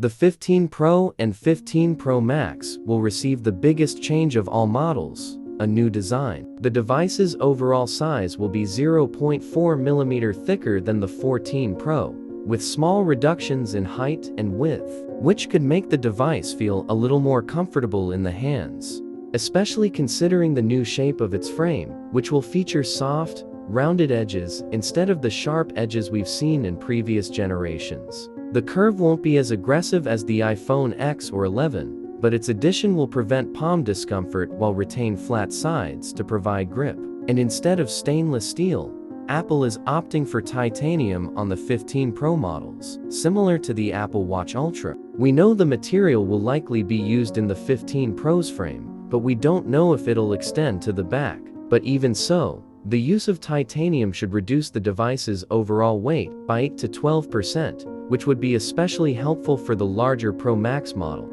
The 15 Pro and 15 Pro Max will receive the biggest change of all models, a new design. The device's overall size will be 0.4 mm thicker than the 14 Pro, with small reductions in height and width, which could make the device feel a little more comfortable in the hands, especially considering the new shape of its frame, which will feature soft, rounded edges instead of the sharp edges we've seen in previous generations. The curve won't be as aggressive as the iPhone X or 11, but its addition will prevent palm discomfort while retain flat sides to provide grip. And instead of stainless steel, Apple is opting for titanium on the 15 Pro models, similar to the Apple Watch Ultra. We know the material will likely be used in the 15 Pro's frame, but we don't know if it'll extend to the back. But even so, the use of titanium should reduce the device's overall weight by 8 to 12%, which would be especially helpful for the larger Pro Max model.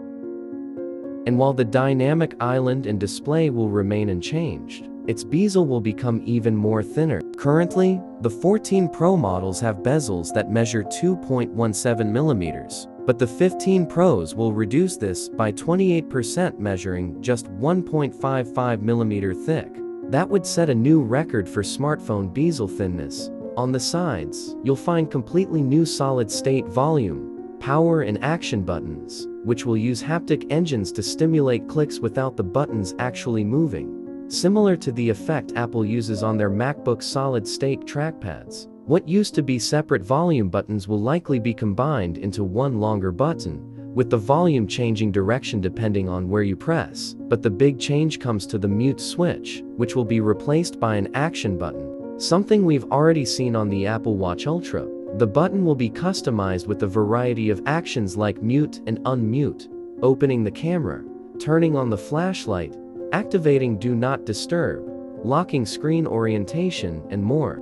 And while the dynamic island and display will remain unchanged, its bezel will become even more thinner. Currently, the 14 Pro models have bezels that measure 2.17 millimeters, but the 15 Pros will reduce this by 28%, measuring just 1.55 millimeter thick. That would set a new record for smartphone bezel thinness. On the sides, you'll find completely new solid-state volume, power and action buttons, which will use haptic engines to stimulate clicks without the buttons actually moving, similar to the effect Apple uses on their MacBook solid-state trackpads. What used to be separate volume buttons will likely be combined into one longer button, with the volume changing direction depending on where you press. But the big change comes to the mute switch, which will be replaced by an action button, something we've already seen on the Apple Watch Ultra. The button will be customized with a variety of actions like mute and unmute, opening the camera, turning on the flashlight, activating Do Not Disturb, locking screen orientation, and more.